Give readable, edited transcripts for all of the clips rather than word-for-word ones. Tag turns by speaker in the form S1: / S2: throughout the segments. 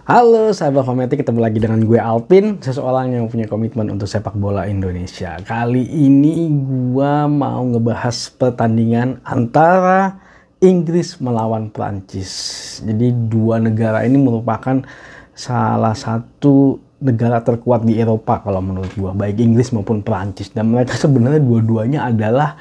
S1: Halo sahabat Fanatik, ketemu lagi dengan gue Alpin, seseorang yang punya komitmen untuk sepak bola Indonesia. Kali ini gue mau ngebahas pertandingan antara Inggris melawan Prancis. Jadi dua negara ini merupakan salah satu negara terkuat di Eropa kalau menurut gue, baik Inggris maupun Prancis. Dan mereka sebenarnya dua-duanya adalah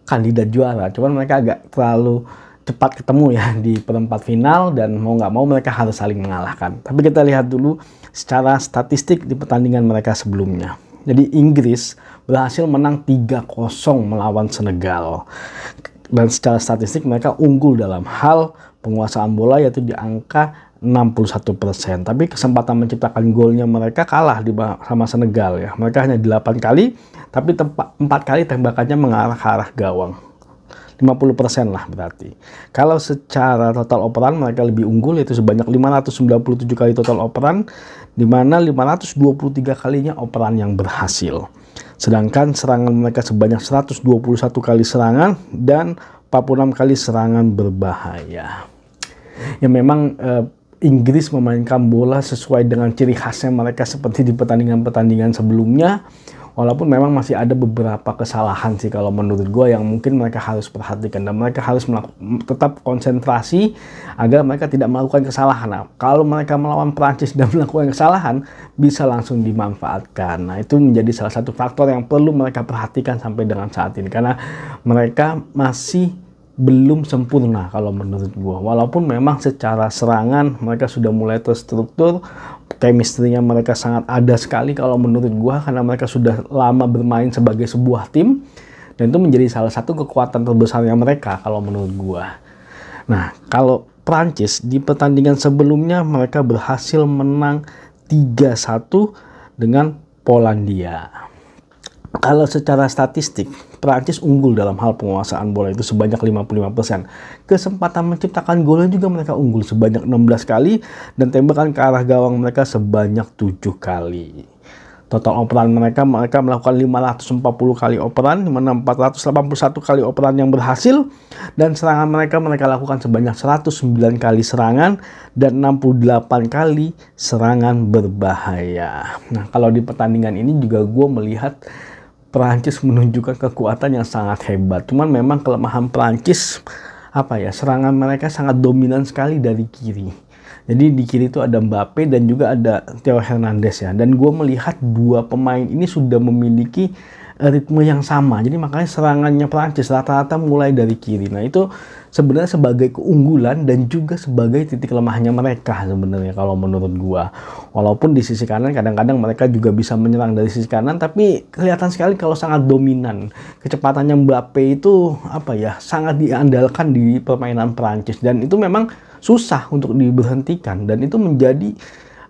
S1: kandidat juara, cuman mereka agak terlalu cepat ketemu ya di perempat final, dan mau nggak mau mereka harus saling mengalahkan. Tapi kita lihat dulu secara statistik di pertandingan mereka sebelumnya. Jadi Inggris berhasil menang 3-0 melawan Senegal. Dan secara statistik mereka unggul dalam hal penguasaan bola, yaitu di angka 61%. Tapi kesempatan menciptakan golnya mereka kalah sama Senegal ya. Mereka hanya 8 kali, tapi 4 kali tembakannya mengarah ke arah gawang. 50% lah berarti. Kalau secara total operan mereka lebih unggul, yaitu sebanyak 597 kali total operan, di mana 523 kalinya operan yang berhasil. Sedangkan serangan mereka sebanyak 121 kali serangan dan 46 kali serangan berbahaya. Ya memang Inggris memainkan bola sesuai dengan ciri khasnya mereka seperti di pertandingan-pertandingan sebelumnya. Walaupun memang masih ada beberapa kesalahan sih kalau menurut gue yang mungkin mereka harus perhatikan, dan mereka harus tetap konsentrasi agar mereka tidak melakukan kesalahan. Nah, kalau mereka melawan Prancis dan melakukan kesalahan, bisa langsung dimanfaatkan. Nah, itu menjadi salah satu faktor yang perlu mereka perhatikan sampai dengan saat ini, karena mereka masih belum sempurna kalau menurut gue. Walaupun memang secara serangan mereka sudah mulai terstruktur, chemistry-nya mereka sangat ada sekali kalau menurut gue, karena mereka sudah lama bermain sebagai sebuah tim, dan itu menjadi salah satu kekuatan terbesarnya mereka kalau menurut gue. Nah, kalau Prancis di pertandingan sebelumnya mereka berhasil menang 3-1 dengan Polandia. Kalau secara statistik, Prancis unggul dalam hal penguasaan bola itu sebanyak 55%. Kesempatan menciptakan golnya juga mereka unggul sebanyak 16 kali, dan tembakan ke arah gawang mereka sebanyak 7 kali. Total operan mereka melakukan 540 kali operan, di mana 481 kali operan yang berhasil, dan serangan mereka lakukan sebanyak 109 kali serangan dan 68 kali serangan berbahaya. Nah, kalau di pertandingan ini juga gue melihat Prancis menunjukkan kekuatan yang sangat hebat. Cuman memang kelemahan Prancis serangan mereka sangat dominan sekali dari kiri. Jadi di kiri itu ada Mbappe dan juga ada Theo Hernandez ya. Dan gue melihat dua pemain ini sudah memiliki ritme yang sama. Jadi makanya serangannya Prancis rata-rata mulai dari kiri. Nah, itu sebenarnya sebagai keunggulan dan juga sebagai titik lemahnya mereka sebenarnya kalau menurut gue. Walaupun di sisi kanan kadang-kadang mereka juga bisa menyerang dari sisi kanan, tapi kelihatan sekali kalau sangat dominan. Kecepatannya Mbappe itu sangat diandalkan di permainan Prancis, dan itu memang susah untuk diberhentikan, dan itu menjadi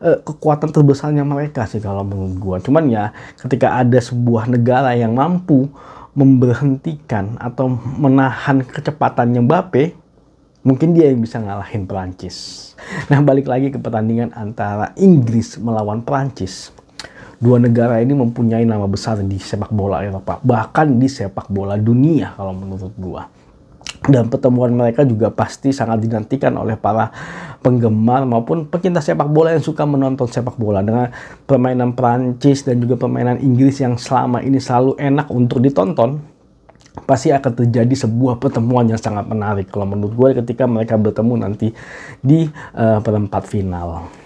S1: kekuatan terbesarnya mereka sih kalau menurut gua. Cuman ya ketika ada sebuah negara yang mampu memberhentikan atau menahan kecepatannya Mbappe, mungkin dia yang bisa ngalahin Prancis. Nah, balik lagi ke pertandingan antara Inggris melawan Prancis. Dua negara ini mempunyai nama besar di sepak bola Eropa, bahkan di sepak bola dunia kalau menurut gua. Dan pertemuan mereka juga pasti sangat dinantikan oleh para penggemar maupun pecinta sepak bola yang suka menonton sepak bola. Dengan permainan Prancis dan juga permainan Inggris yang selama ini selalu enak untuk ditonton, pasti akan terjadi sebuah pertemuan yang sangat menarik kalau menurut gue ketika mereka bertemu nanti di perempat final.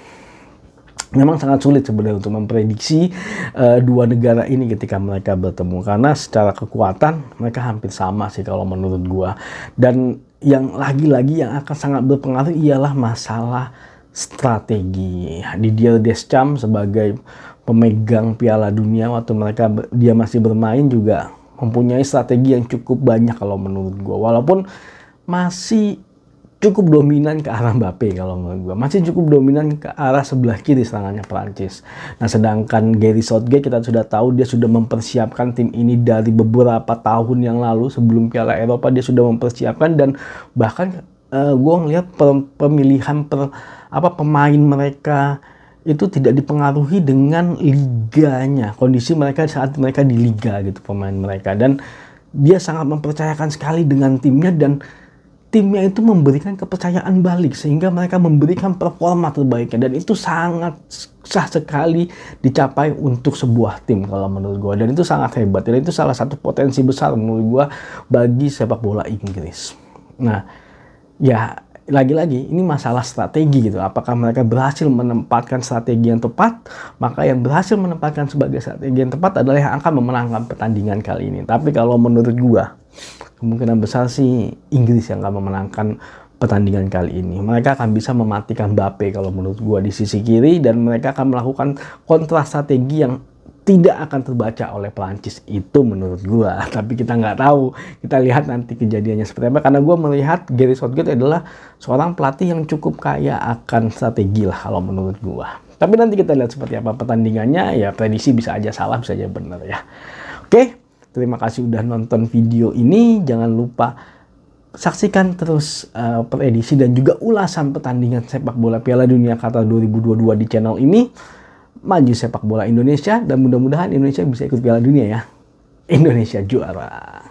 S1: Memang sangat sulit sebenarnya untuk memprediksi dua negara ini ketika mereka bertemu, karena secara kekuatan mereka hampir sama sih kalau menurut gua. Dan yang lagi-lagi yang akan sangat berpengaruh ialah masalah strategi. Didier Deschamps sebagai pemegang Piala Dunia waktu dia masih bermain juga mempunyai strategi yang cukup banyak kalau menurut gua. Walaupun masih cukup dominan ke arah Mbappe kalau menurut gue. Masih cukup dominan ke arah sebelah kiri serangannya Prancis. Nah, sedangkan Gareth Southgate kita sudah tahu dia sudah mempersiapkan tim ini dari beberapa tahun yang lalu sebelum Piala Eropa. Dia sudah mempersiapkan, dan bahkan gue ngelihat pemilihan pemain mereka itu tidak dipengaruhi dengan liganya. Kondisi mereka saat mereka di liga gitu, pemain mereka. Dan dia sangat mempercayakan sekali dengan timnya, dan timnya itu memberikan kepercayaan balik sehingga mereka memberikan performa terbaiknya, dan itu sangat sah sekali dicapai untuk sebuah tim kalau menurut gue, dan itu sangat hebat, dan itu salah satu potensi besar menurut gue bagi sepak bola Inggris. Nah, ya lagi-lagi ini masalah strategi gitu. Apakah mereka berhasil menempatkan strategi yang tepat? Maka yang berhasil menempatkan sebagai strategi yang tepat adalah yang akan memenangkan pertandingan kali ini. Tapi kalau menurut gua, kemungkinan besar sih Inggris yang akan memenangkan pertandingan kali ini. Mereka akan bisa mematikan Mbappe kalau menurut gua di sisi kiri, dan mereka akan melakukan kontra strategi yang tidak akan terbaca oleh Perancis itu menurut gua. Tapi kita nggak tahu, kita lihat nanti kejadiannya seperti apa, karena gua melihat Gareth Southgate adalah seorang pelatih yang cukup kaya akan strategi lah kalau menurut gua. Tapi nanti kita lihat seperti apa pertandingannya, ya prediksi bisa aja salah, bisa aja benar ya. Oke, terima kasih udah nonton video ini, jangan lupa saksikan terus prediksi dan juga ulasan pertandingan sepak bola Piala Dunia Qatar 2022 di channel ini. Maju sepak bola Indonesia, dan mudah-mudahan Indonesia bisa ikut Piala Dunia ya. Indonesia juara.